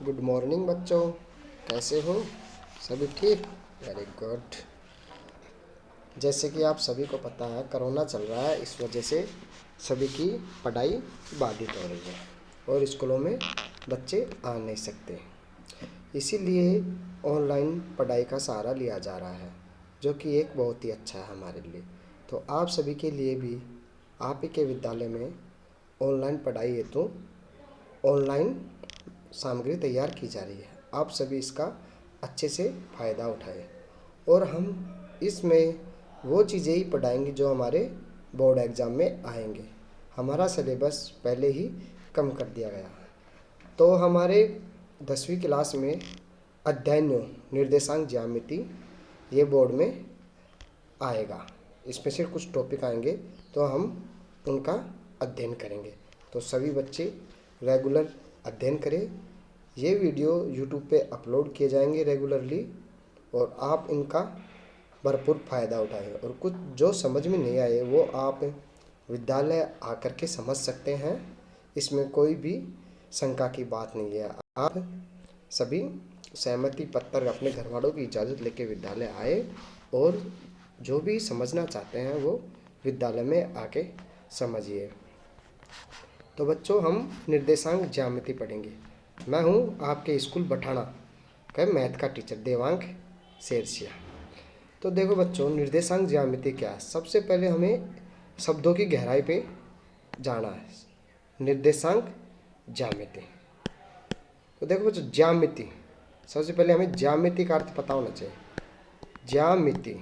Good morning बच्चों, कैसे हो? सभी ठीक? Very good. जैसे कि आप सभी को पता है, कोरोना चल रहा है। इस वजह से सभी की पढ़ाई बाधित हो रही है और स्कूलों में बच्चे आ नहीं सकते। इसीलिए ऑनलाइन पढ़ाई का सहारा लिया जा रहा है, जो कि एक बहुत ही अच्छा है हमारे लिए। तो आप सभी के लिए भी आप ही के विद्यालय में ऑनलाइन पढ़ाई हेतु ऑनलाइन सामग्री तैयार की जा रही है। आप सभी इसका अच्छे से फ़ायदा उठाएं और हम इसमें वो चीज़ें ही पढ़ाएंगे जो हमारे बोर्ड एग्ज़ाम में आएंगे। हमारा सिलेबस पहले ही कम कर दिया गया। तो हमारे 10वीं क्लास में अध्याय 9 निर्देशांक ज्यामिति ये बोर्ड में आएगा। इसमें से कुछ टॉपिक आएंगे तो हम उनका अध्ययन करेंगे। तो सभी बच्चे रेगुलर अध्ययन करें। ये वीडियो यूट्यूब पे अपलोड किए जाएंगे रेगुलरली और आप इनका भरपूर फ़ायदा उठाएं। और कुछ जो समझ में नहीं आए वो आप विद्यालय आकर के समझ सकते हैं। इसमें कोई भी शंका की बात नहीं है। आप सभी सहमति पत्र अपने घर वालों की इजाज़त लेके विद्यालय आए और जो भी समझना चाहते हैं वो विद्यालय में आके समझिए। तो बच्चों, हम निर्देशांक ज्यामिति पढ़ेंगे। मैं हूँ आपके स्कूल बठाना का मैथ का टीचर देवांग शेरसिया। तो देखो बच्चों, निर्देशांक ज्यामिति क्या है। सबसे पहले हमें शब्दों की गहराई पे जाना है। निर्देशांक ज्यामिति, तो देखो बच्चों, ज्यामिति सबसे पहले हमें ज्यामिति का अर्थ पता होना चाहिए। ज्यामिति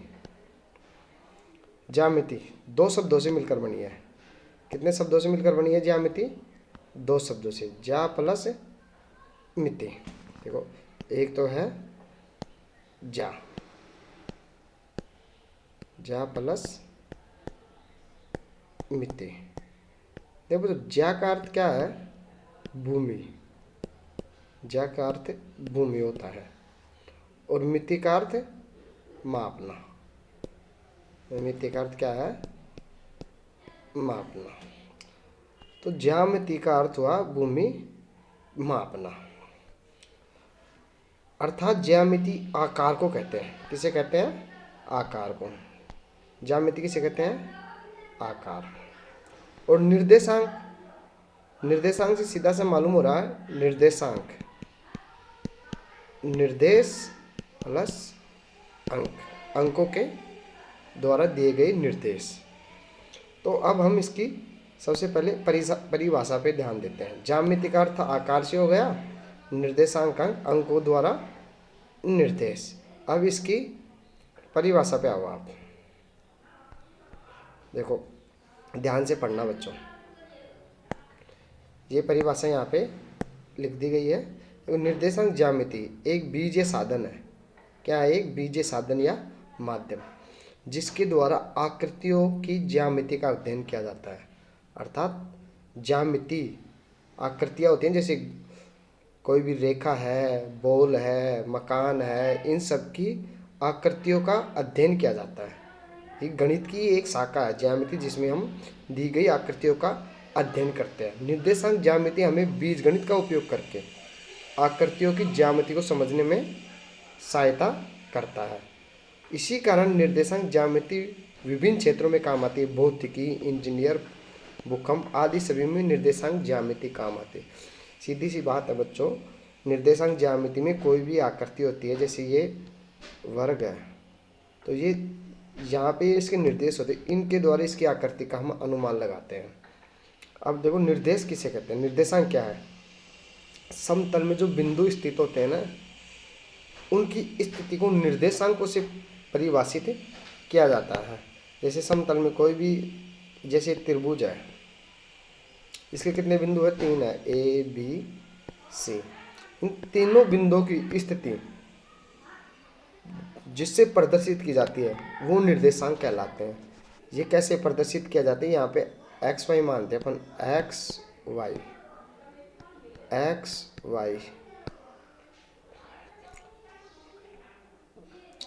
ज्यामिति दो शब्दों से मिलकर बनी है। कितने शब्दों से मिलकर बनी है ज्यामिति? दो शब्दों से, ज्या प्लस मिति। देखो, एक तो है ज्या, ज्या प्लस मिति। देखो तो ज्या का अर्थ क्या है? भूमि। ज्या का अर्थ भूमि होता है और मिति का अर्थ मापना। मिति का अर्थ क्या है? मापना। तो ज्यामिति का अर्थ हुआ भूमि मापना। अर्थात ज्यामिति आकार को कहते हैं। किसे कहते हैं? आकार को। ज्यामिति किसे कहते हैं? आकार। और निर्देशांक, निर्देशांक से सीधा से मालूम हो रहा है, निर्देशांक निर्देश प्लस अंक, अंकों के द्वारा दिए गए निर्देश। तो अब हम इसकी सबसे पहले परिभाषा पे ध्यान देते हैं। ज्यामिति का अर्थ आकार से हो गया, निर्देशांक अंकों द्वारा निर्देश। अब इसकी परिभाषा पे आओ आप। देखो, ध्यान से पढ़ना बच्चों। ये परिभाषा यहाँ पे लिख दी गई है। तो निर्देशांक ज्यामिति एक बीजीय साधन है। क्या है? एक बीजीय साधन या माध्यम जिसके द्वारा आकृतियों की ज्यामिति का अध्ययन किया जाता है। अर्थात ज्यामिति आकृतियाँ होती हैं, जैसे कोई भी रेखा है, बॉल है, मकान है, इन सब की आकृतियों का अध्ययन किया जाता है। ये गणित की एक शाखा है ज्यामिति, जिसमें हम दी गई आकृतियों का अध्ययन करते हैं। निर्देशांक ज्यामिति हमें बीजगणित का उपयोग करके आकृतियों की ज्यामिति को समझने में सहायता करता है। इसी कारण निर्देशांक ज्यामिति विभिन्न क्षेत्रों में काम आती है। भौतिकी, इंजीनियर, भूकंप आदि सभी में निर्देशांक ज्यामिति काम आती है। सीधी सी बात है बच्चों, निर्देशांक ज्यामिति में कोई भी आकृति होती है, जैसे ये वर्ग है, तो ये यहाँ पे इसके निर्देश होते हैं। इनके द्वारा इसकी आकृति का हम अनुमान लगाते हैं। अब देखो, निर्देश किसे कहते हैं? निर्देशांक क्या है? समतल में जो बिंदु स्थित होते हैं ना, उनकी स्थिति को निर्देशांकों से परिभाषित किया जाता है। जैसे समतल में कोई भी, जैसे त्रिभुज है, इसके कितने बिंदु है? 3 है, ए बी सी। इन तीनों बिंदुओं की स्थिति जिससे प्रदर्शित की जाती है वो निर्देशांक कहलाते हैं। ये कैसे प्रदर्शित किया जाता है? यहाँ पे एक्स वाई मानते हैं अपन, एक्स वाई, एक्स वाई,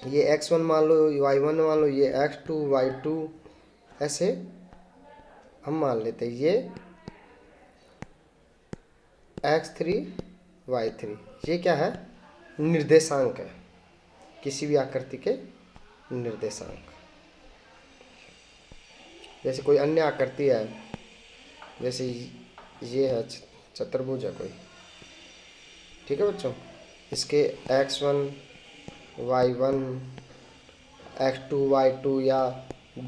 ये x1 मान लो, y1 मान लो, ये x2 y2, ऐसे हम मान लेते हैं। ये x3 y3। ये क्या है? निर्देशांक है, किसी भी आकृति के निर्देशांक। जैसे कोई अन्य आकृति है, जैसे ये है चतुर्भुज है कोई, ठीक है बच्चों, इसके x1 y1 x2 y2 या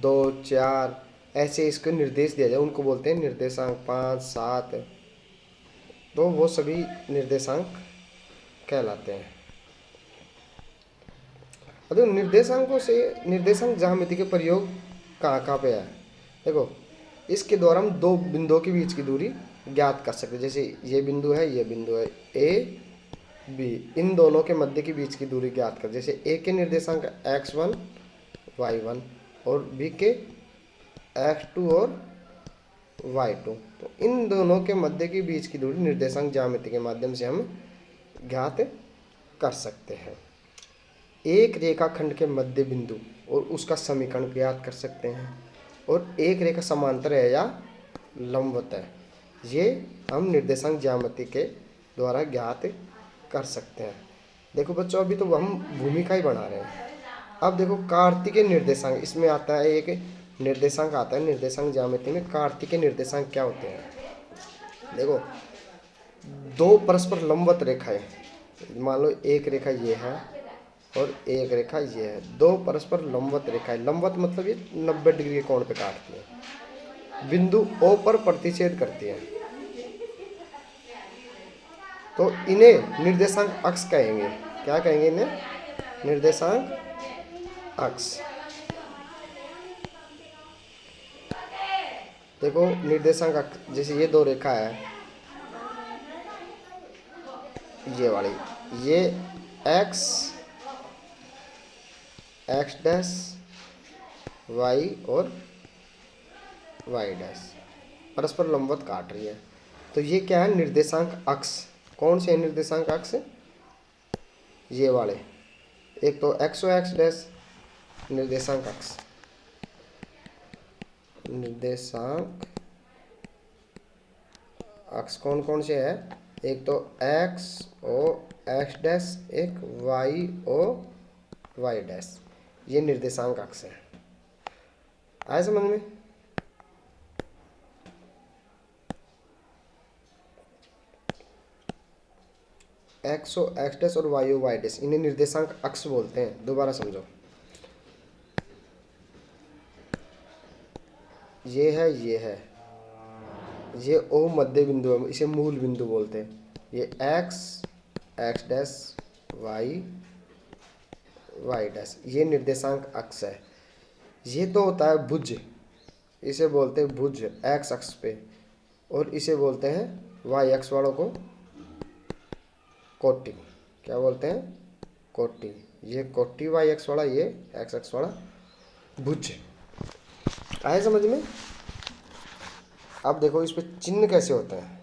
2 4 ऐसे इसको निर्देश दिया जाए, उनको बोलते हैं निर्देशांक। 5 7, तो वो सभी निर्देशांक कहलाते हैं। अब देखो निर्देशांकों से, निर्देशांक ज्यामिति के प्रयोग कहाँ कहाँ पे है? देखो, इसके द्वारा हम दो बिंदुओं के बीच की दूरी ज्ञात कर सकते हैं। जैसे ये बिंदु है, ये बिंदु है ए बी, इन दोनों के मध्य के बीच की दूरी ज्ञात कर। जैसे ए के निर्देशांक x1 y1 और बी के x2 और y2, तो इन दोनों के मध्य के बीच की दूरी निर्देशांक ज्यामिति के माध्यम से हम ज्ञात कर सकते हैं। एक रेखाखंड के मध्य बिंदु और उसका समीकरण ज्ञात कर सकते हैं, और एक रेखा समांतर है या लंबवत है, ये हम निर्देशांक ज्यामिति के द्वारा ज्ञात कर सकते हैं। देखो बच्चों, अभी तो हम भूमिका ही बना रहे हैं। अब देखो कार्तिकेय निर्देशांक, इसमें आता है एक निर्देशांक आता है निर्देशांक ज्यामिति में। कार्तिकेय निर्देशांक क्या होते हैं? देखो, दो परस्पर लंबवत रेखाएं, मान लो एक रेखा ये है और एक रेखा ये है, दो परस्पर लंबवत रेखाएं, लंबवत मतलब ये 90 डिग्री के कोण पे काटती है, बिंदु O पर प्रतिच्छेद करती है, तो इन्हें निर्देशांक अक्ष कहेंगे। क्या कहेंगे इन्हें? निर्देशांक अक्ष। देखो निर्देशांक अक्ष, जैसे ये दो रेखा है, ये वाली, ये x डैश y और y डैश परस्पर लंबवत काट रही है, तो ये क्या है? निर्देशांक अक्ष। कौन से निर्देशांक अक्ष? ये वाले, एक तो x और x डैश निर्देशांक अक्ष, निर्देशांक अक्ष कौन कौन से है? एक तो x और x डैश, एक y और y डैश, ये निर्देशांक अक्ष है। आया समझ में? x और x डैश और y और y डैश, इन्हें निर्देशांक अक्ष बोलते हैं। दोबारा समझो, ये है, ये है, ये O मध्य बिंदु है, इसे मूल बिंदु बोलते हैं। ये x डैश y डैश, ये निर्देशांक अक्ष है। ये तो होता है भुज, इसे बोलते हैं भुज x अक्ष पे, और इसे बोलते हैं y अक्ष वालों को कोटि। क्या बोलते हैं? कोटि। ये कोटि y अक्ष वाला, ये x अक्ष वाला भुज। आए समझ में? अब देखो इस पे चिन्ह कैसे होते हैं।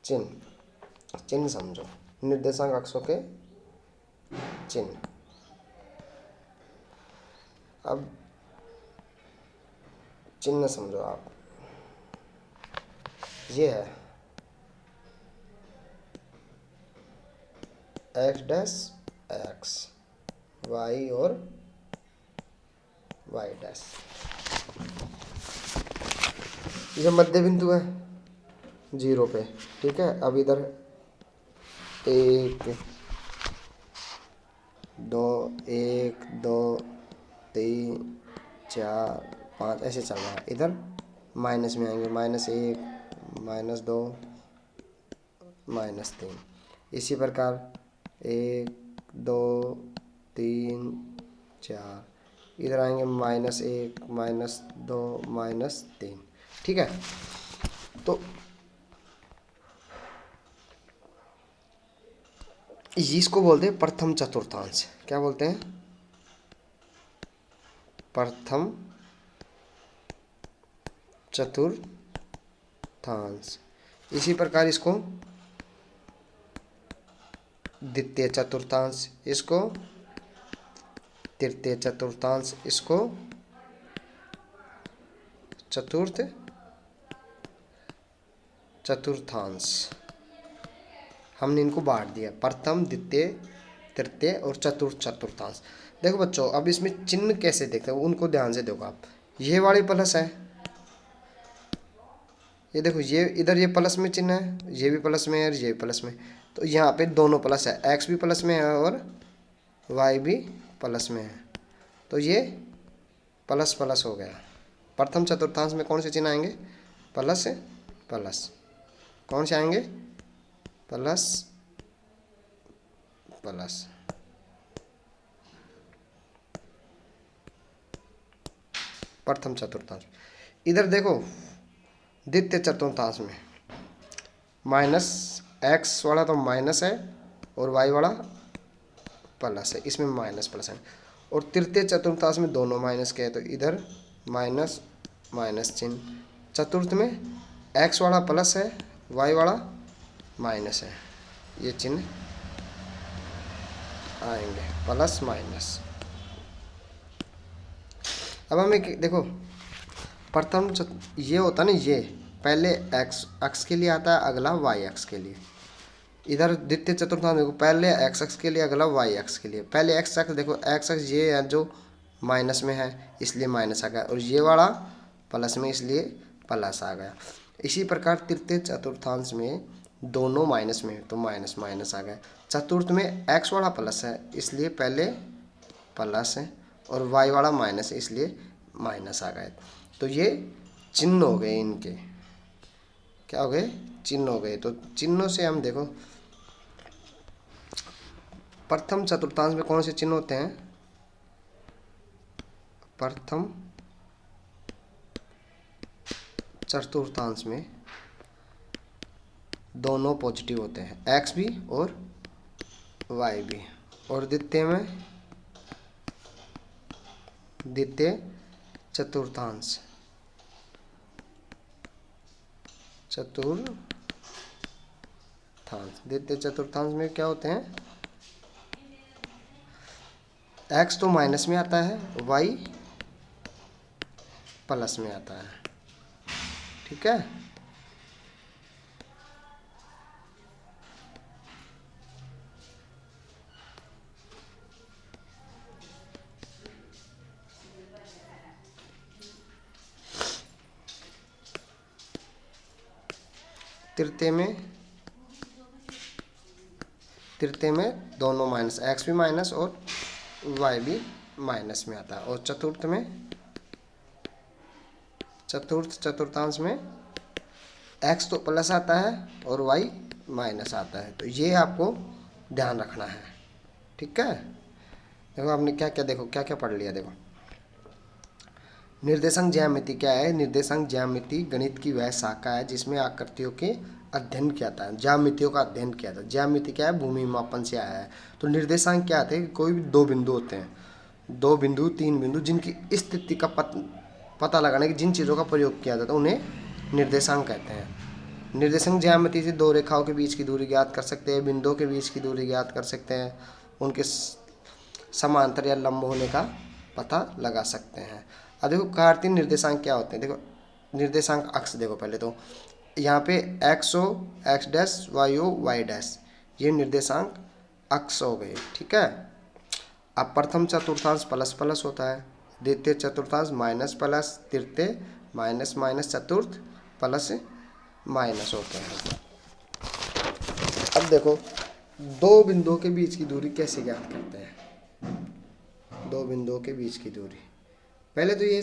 चिन्ह समझो, निर्देशांक अक्षों के चिन्ह। अब चिन्ह समझो आप, ये है x डैश x, y और y डैश, ये मध्य बिंदु है 0 पे, ठीक है। अब इधर 1 2 1 2 3 4 5 ऐसे चल रहा है। इधर माइनस में आएंगे, -1 -2 -3। इसी प्रकार 1 2 3 4, इधर आएंगे -1 -2 -3, ठीक है। तो इसको बोलते हैं प्रथम चतुर्थांश। क्या बोलते हैं? प्रथम चतुर्थांश। इसी प्रकार इसको द्वितीय चतुर्थांश, इसको तृतीय चतुर्थांश, इसको चतुर्थ चतुर्थांश। हमने इनको बांट दिया, प्रथम, द्वितीय, तृतीय और चतुर्थ चतुर्थांश। देखो बच्चों, अब इसमें चिन्ह कैसे देखते हैं उनको ध्यान से देखो आप। ये वाले प्लस है, ये देखो, ये इधर ये प्लस में चिन्ह है, ये भी प्लस में है और ये भी प्लस में, तो यहाँ पे दोनों प्लस है, एक्स भी प्लस में है और वाई भी प्लस में है, तो ये प्लस प्लस हो गया। प्रथम चतुर्थांश में कौन से चिन्ह आएंगे? Plus plus. कौन से आएंगे? Plus plus. प्रथम चतुर्थांश। इधर देखो द्वितीय चतुर्थांश में माइनस, एक्स वाला तो माइनस है और वाई वाला प्लस है, इसमें माइनस प्लस है। और तृतीय चतुर्थांश में दोनों माइनस के है, तो इधर माइनस माइनस चिन्ह। चतुर्थ में एक्स वाला प्लस है, वाई वाला माइनस है, ये चिन्ह आएंगे, प्लस माइनस। अब हमें देखो प्रथम ये होता ना, ये पहले एक्स अक्ष के लिए आता है, अगला वाई अक्ष के लिए। इधर द्वितीय चतुर्थांश देखो, पहले एक्स अक्ष के लिए, अगला वाई अक्ष के लिए। पहले एक्स अक्ष देखो, एक्स अक्ष ये है जो माइनस में है इसलिए माइनस आ गया, और ये वाला प्लस में इसलिए प्लस आ गया। इसी प्रकार तृतीय चतुर्थांश में दोनों माइनस में तो माइनस माइनस आ गया। चतुर्थ में एक्स वाला प्लस है इसलिए पहले प्लस है, और वाई वाला माइनस है इसलिए माइनस आ गए। तो ये चिन्ह हो गए इनके, क्या हो गए? चिन्ह हो गए। तो चिन्हों से हम देखो प्रथम चतुर्थांश में कौन से चिन्ह होते हैं? प्रथम चतुर्थांश में दोनों पॉजिटिव होते हैं, एक्स भी और वाई भी। और द्वितीय में, द्वितीय चतुर्थांश, द्वितीय चतुर्थांश में क्या होते हैं? एक्स तो माइनस में आता है, वाई प्लस में आता है, ठीक है। तृतीय में दोनों माइनस, एक्स भी माइनस और वाई भी माइनस में आता है। और चतुर्थ में, चतुर्थ चतुर्थांश में एक्स तो प्लस आता है और वाई माइनस आता है। तो ये आपको ध्यान रखना है, ठीक है। देखो आपने क्या क्या, देखो क्या क्या पढ़ लिया। देखो निर्देशांक ज्यामिति क्या है? निर्देशांक ज्यामिति गणित की वह शाखा है जिसमें आकृतियों के अध्ययन किया था, ज्यामितियों का अध्ययन किया था। ज्यामिति क्या है? भूमि मापन से आया है। तो निर्देशांक क्या थे? कोई भी दो बिंदु होते हैं, दो बिंदु, तीन बिंदु, जिनकी स्थिति का पता लगाने की जिन चीज़ों का प्रयोग किया जाता है उन्हें निर्देशांक कहते हैं। निर्देशांक ज्यामिति से दो रेखाओं के बीच की दूरी ज्ञात कर सकते हैं, बिंदुओं के बीच की दूरी ज्ञात कर सकते हैं, उनके समांतर या लंब होने का पता लगा सकते हैं। अब देखो कार्तीय निर्देशांक क्या होते हैं? देखो निर्देशांक अक्ष देखो पहले तो, यहाँ पे X O X dash, Y O Y dash, ये निर्देशांक अक्ष हो गए, ठीक है। अब प्रथम चतुर्थांश प्लस प्लस होता है, द्वितीय चतुर्थांश माइनस प्लस, तृतीय माइनस माइनस, चतुर्थ प्लस माइनस होते हैं। अब देखो दो बिंदुओं के बीच की दूरी कैसे ज्ञात करते हैं? दो बिंदुओं के बीच की दूरी, पहले तो ये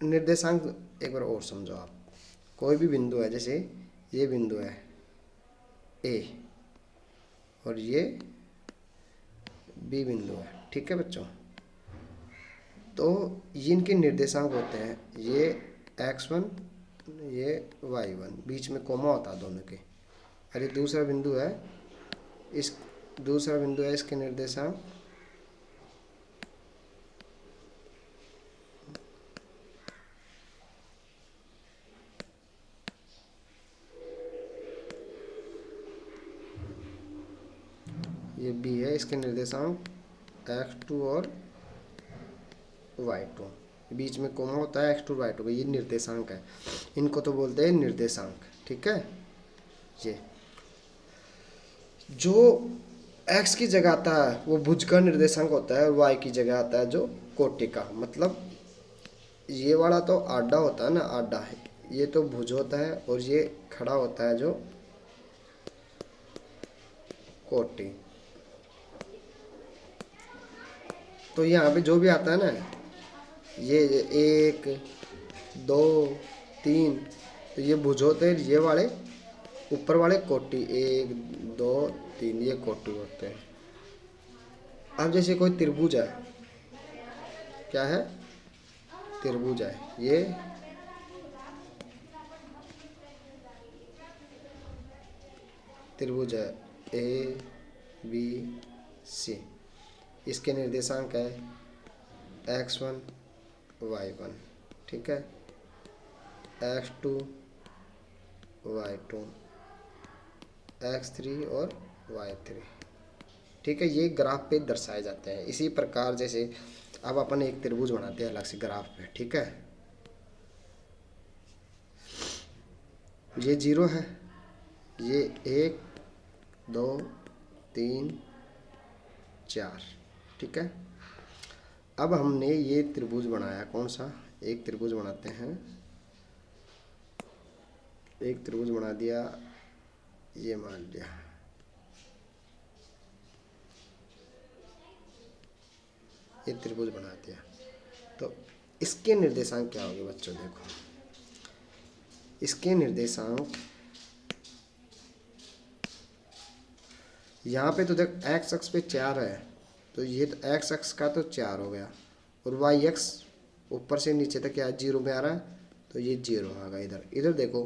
निर्देशांक एक बार और समझो आप। कोई भी बिंदु है, जैसे ये बिंदु है ए और ये बी बिंदु है, ठीक है बच्चों। तो ये इनके निर्देशांक होते हैं, ये x1, ये y1, बीच में कोमा होता है दोनों के। और ये दूसरा बिंदु है, इस दूसरा बिंदु है, इसके निर्देशांक ये b है, इसके निर्देशांक x2 और y2, बीच में कोमा होता है, x2 y2, ये निर्देशांक है, इनको तो बोलते हैं निर्देशांक, ठीक है। जो एक्स की जगह आता है वो भुज का निर्देशांक होता है, और वाई की जगह आता है जो कोटि का। मतलब ये वाला तो आडा होता है ना, आडा है, ये तो भुज होता है, और ये खड़ा होता है जो कोटि। तो यहाँ पे जो भी आता है ना, ये 1 2 3, तो ये भुज होते हैं, ये वाले ऊपर वाले कोटि, 1 2 3, ये कोटि होते हैं। अब जैसे कोई त्रिभुज है, क्या है, त्रिभुज है, ये त्रिभुज है ए बी सी, इसके निर्देशांक है x1 y1, ठीक है, x2 y2 x3 और y3, ठीक है। ये ग्राफ पे दर्शाए जाते हैं। इसी प्रकार जैसे अब अपन एक त्रिभुज बनाते हैं अलग से ग्राफ पे, ठीक है। ये 0 है, ये 1 2 3 4, ठीक है। अब हमने ये त्रिभुज बनाया, कौन सा, एक त्रिभुज बनाते हैं, एक त्रिभुज बना दिया, ये मान लिया, ये त्रिभुज बना दिया। तो इसके निर्देशांक क्या होंगे बच्चों, देखो इसके निर्देशांक, यहाँ पे तो देख एक्स अक्ष पे 4 है, तो ये तो एक्स अक्ष का तो 4 हो गया, और वाई एक्स ऊपर से नीचे तक क्या 0 में आ रहा है, तो ये 0 आ गया। इधर इधर देखो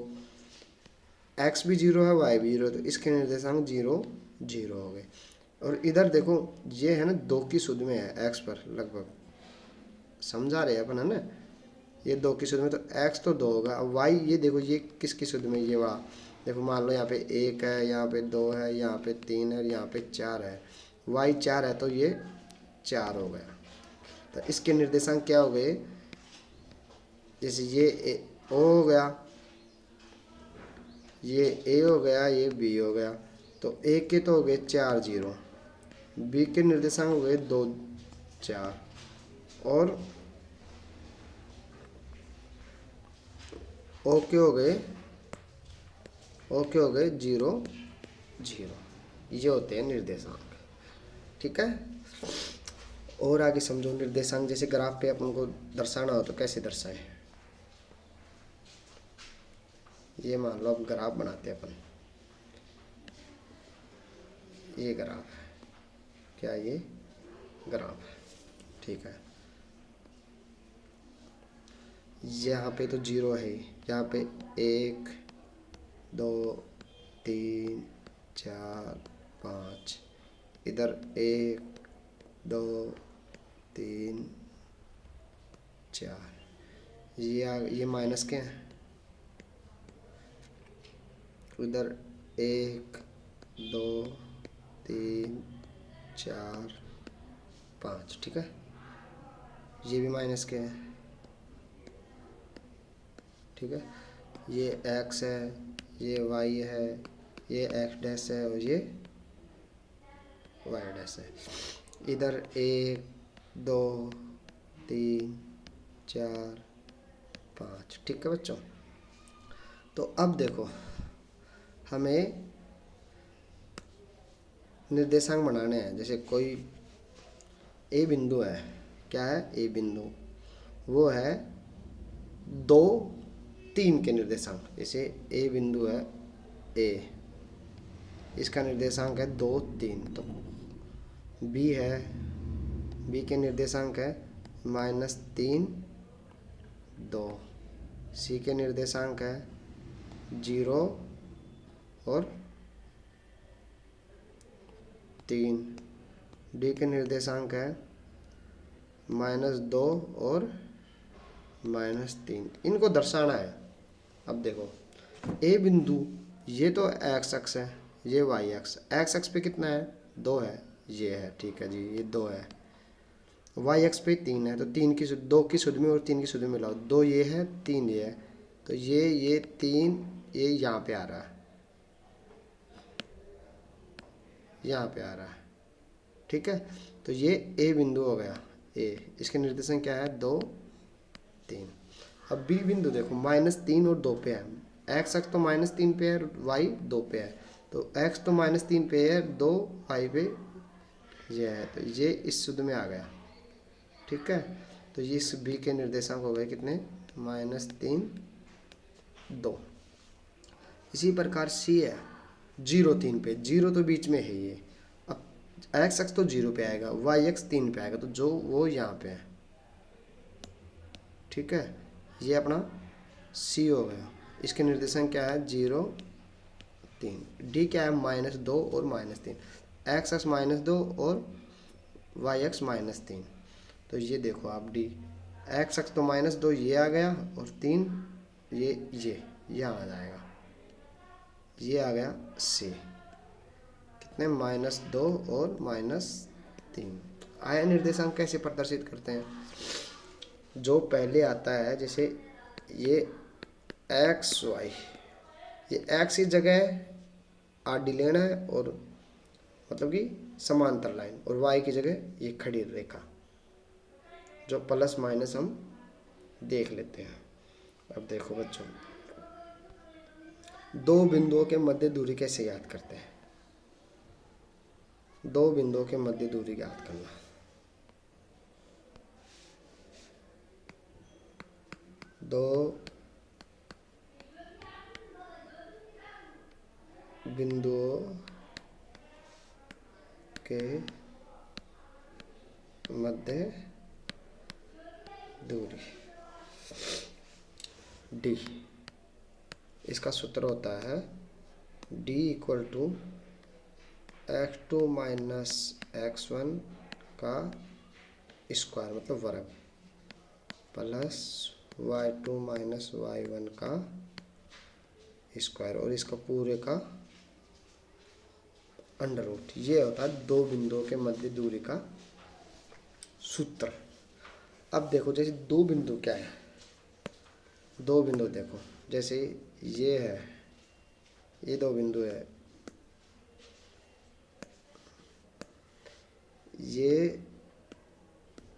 एक्स भी 0 है, वाई भी 0 है, तो इसके निर्देशांक 0 0 हो गए। और इधर देखो ये है ना 2 की सुध में है एक्स पर, लगभग समझा रहे अपन है ना, ये 2 की सुध में, तो एक्स तो 2 होगा। अब वाई ये देखो ये किसकी सुध में, ये वाला देखो, मान लो यहाँ पे 1 है, यहाँ पे 2 है, यहाँ पे 3 है, यहाँ पे 4 है, वाई 4 है, तो ये 4 हो गया। तो इसके निर्देशांक क्या हो गए, जैसे ये ओ हो गया, ये ए हो गया, ये बी हो गया, तो ए के तो हो गए 4 0, बी के निर्देशांक हो गए 2 4, और ओ के हो गए, ओ के हो गए 0 0। ये होते हैं निर्देशांक, ठीक है। और आगे समझो निर्देशांक, जैसे ग्राफ पे अपन को दर्शाना हो तो कैसे दर्शाए, ये मान लो अब ग्राफ बनाते हैं अपन, ये ग्राफ है, क्या ये ग्राफ है, ठीक है। यहाँ पे तो 0 है, यहाँ पे 1 2 3 4 5, इधर 1 2 3 4, ये माइनस के हैं, उधर 1 2 3 4 5, ठीक है, ये भी माइनस के हैं, ठीक है। ये x है, ये y है, ये x डैश है, और ये y डैश है। इधर 1 2 3 4 5, ठीक है बच्चों। तो अब देखो हमें निर्देशांक बनाने हैं। जैसे कोई ए बिंदु है, क्या है, ए बिंदु, वो है 2 3 के निर्देशांक। जैसे ए बिंदु है ए, इसका निर्देशांक है 2 3, तो बी है, बी के निर्देशांक है -3 2, सी के निर्देशांक है 0 और 3, डी के निर्देशांक है -2 और -3। इनको दर्शाना है। अब देखो ए बिंदु, ये तो एक्स अक्ष है, ये वाई अक्ष, एक्स अक्ष पे कितना है 2 है, ये है, ठीक है जी, ये 2 है। वाई अक्ष पे 3 है, तो 3 की 2 की सुध में और 3 की सुध में मिलाओ, 2 ये है 3 ये है, तो ये 3 ये यहाँ पे आ रहा है, यहाँ पे आ रहा है, ठीक है। तो ये ए बिंदु हो गया, ए, इसके निर्देशांक क्या है 2 3। अब बी बिंदु देखो -3 और 2 पे है, एक्स अक्ष तो -3 पे है, वाई 2 पे है, तो एक्स तो -3 पे है, 2 वाई पे ये है, तो ये इस शुद्ध में आ गया, ठीक है। तो ये इस बी के निर्देशांक हो गए कितने, -3 2। इसी प्रकार सी है 0 3 पे, 0 तो बीच में है ये, अब एक्स अक्ष तो 0 पे आएगा, वाई अक्ष 3 पे आएगा, तो जो वो यहाँ पे है, ठीक है। ये अपना सी हो गया, इसके निर्देशांक क्या है 0 3। डी क्या है -2 और -3, एक्स अक्ष -2 और वाई अक्ष -3। तो ये देखो आप डी, एक्स अक्ष तो -2 ये आ गया, और 3 ये यहाँ आ जाएगा, ये आ गया सी, कितने -2 और -3। आया निर्देशांक कैसे प्रदर्शित करते हैं, जो पहले आता है, जैसे ये एक्स वाई, ये एक्स की जगह आडी लेना है, और मतलब कि समांतर लाइन, और वाई की जगह ये खड़ी रेखा, जो प्लस माइनस हम देख लेते हैं। अब देखो बच्चों, दो बिंदुओं के मध्य दूरी कैसे याद करते हैं, दो बिंदुओं के मध्य दूरी याद करना, दो बिंदुओं के मध्य दूरी डी, इसका सूत्र होता है d = x2 - x1 का स्क्वायर मतलब वर्ग, प्लस y2 - y1 का स्क्वायर, और इसका पूरे का अंडर रूट। ये होता है दो बिंदुओं के मध्य दूरी का सूत्र। अब देखो जैसे दो बिंदु क्या है, दो बिंदु देखो, जैसे ये है, ये दो बिंदु है, ये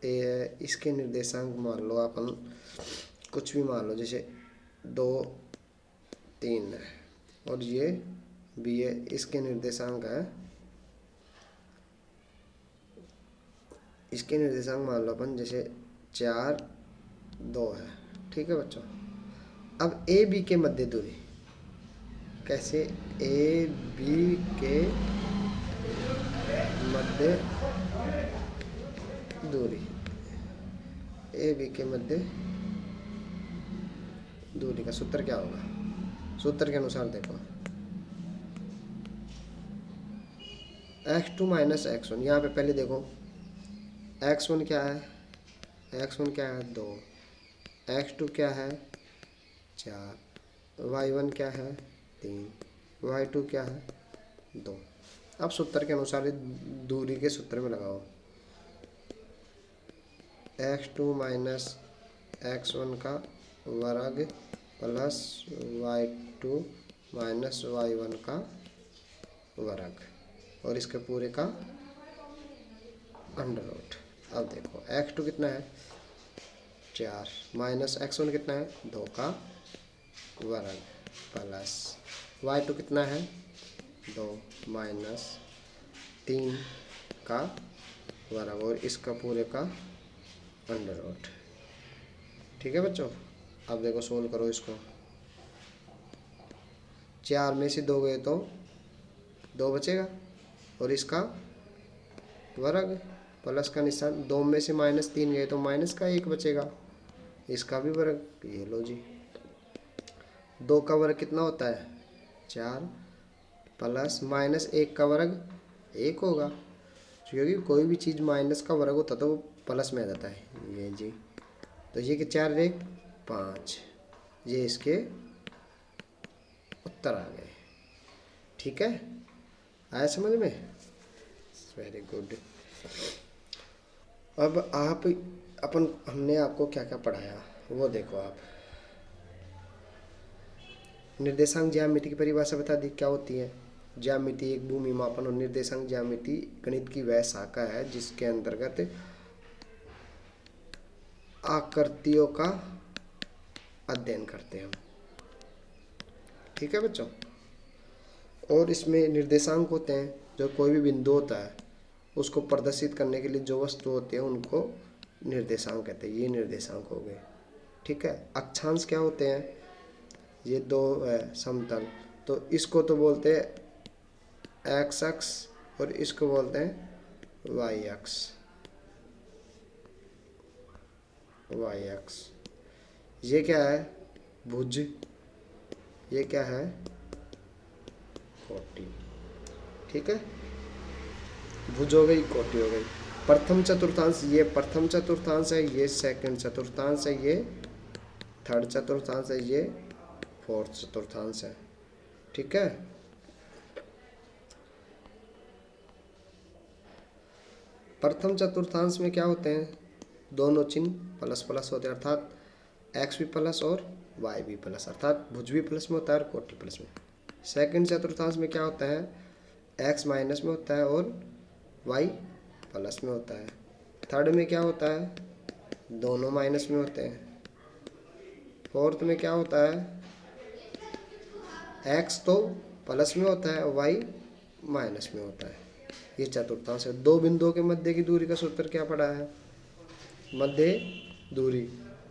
ए है, इसके निर्देशांक मान लो अपन कुछ भी मान लो, जैसे 2 3 है, और ये बी है, इसके निर्देशांक है, इसके निर्देशांक मान लो अपन जैसे 4 2 है, ठीक है बच्चों। अब ए बी के मध्य दूरी कैसे, ए बी के मध्य दूरी, ए बी के मध्य दूरी का सूत्र क्या होगा, सूत्र के अनुसार देखो x2 - x1, यहाँ पे पहले देखो x1 क्या है, x1 क्या है 2, x2 क्या है 4, y1 क्या है 3, y2 क्या है 2। अब सूत्र के अनुसार दूरी के सूत्र में लगाओ, x2 - x1 का वर्ग प्लस y2 - y1 का वर्ग, और इसके पूरे का अंडर रूट। अब देखो x2 कितना है 4, माइनस x1 कितना है 2 का वर्ग, प्लस y2 कितना है 2 माइनस 3 का वर्ग, और इसका पूरे का अंडर रूट। ठीक है बच्चों, अब देखो सोल्व करो इसको, 4 में से 2 गए तो 2 बचेगा, और इसका वर्ग प्लस का निशान, 2 में से -3 गए तो माइनस का 1 बचेगा, इसका भी वर्ग। ये लो जी, 2 का वर्ग कितना होता है 4, प्लस -1 का वर्ग 1 होगा, क्योंकि कोई भी चीज़ माइनस का वर्ग होता तो वो प्लस में आ जाता है। ये जी, तो ये कि 4 1 5, ये इसके उत्तर आ गए। ठीक है, आया समझ में, वेरी गुड। अब आप हमने आपको क्या क्या पढ़ाया वो देखो आप। निर्देशांक ज्यामिति की परिभाषा बता दी क्या होती है, ज्यामिति एक भूमि मापन और निर्देशांक ज्यामिति गणित की वह शाखा है जिसके अंतर्गत आकृतियों का अध्ययन करते हैं हम। ठीक है बच्चों। और इसमें निर्देशांक होते हैं, जो कोई भी बिंदु होता है उसको प्रदर्शित करने के लिए जो वस्तु होती है उनको निर्देशांक कहते हैं। ये निर्देशांक हो गए। ठीक है। अक्षांश क्या होते हैं? ये दो है समतल, तो इसको तो बोलते हैं एक्स अक्ष और इसको बोलते हैं वाई अक्ष। वाई अक्ष। ये क्या है? भुज। ये क्या है? कोटि। ठीक है। भुज हो गई, कोटि हो गई। प्रथम चतुर्थांश, ये प्रथम चतुर्थांश है, ये सेकंड चतुर्थांश है, ये थर्ड चतुर्थांश है, ये फोर्थ चतुर्थांश है। ठीक है। प्रथम चतुर्थांश में क्या होते हैं? दोनों चिन्ह प्लस प्लस होते हैं, अर्थात एक्स भी प्लस और वाई भी प्लस, अर्थात भुज भी प्लस में होता है और कोटि प्लस में। सेकंड चतुर्थांश में क्या होता है? एक्स माइनस में होता है और वाई प्लस में होता है। थर्ड में क्या होता है? दोनों माइनस में होते हैं। फोर्थ में क्या होता है? एक्स तो प्लस में होता है और वाई माइनस में होता है। ये चतुर्थांश है। दो बिंदुओं के मध्य की दूरी का सूत्र क्या पड़ा है? मध्य दूरी,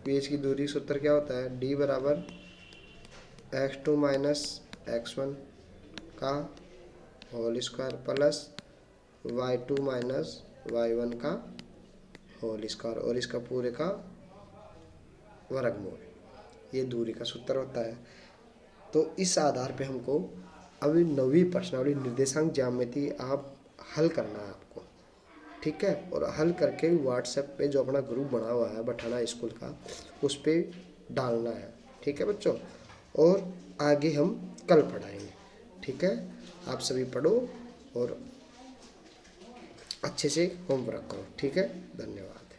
बीच की दूरी सूत्र क्या होता है? डी बराबर x2 माइनस x1 का whole square plus y2 minus y1 का होल स्क्वायर और इसका पूरे का वर्गमूल। ये दूरी का सूत्र होता है। तो इस आधार पे हमको अभी 9वीं प्रश्नावली निर्देशांक ज्यामिति आप हल करना है आपको। ठीक है। और हल करके व्हाट्सएप पे जो अपना ग्रुप बना हुआ है बठाना स्कूल का, उस पर डालना है। ठीक है बच्चों। और आगे हम कल पढ़ाएंगे। ठीक है। आप सभी पढ़ो और अच्छे से होमवर्क करो। ठीक है। धन्यवाद।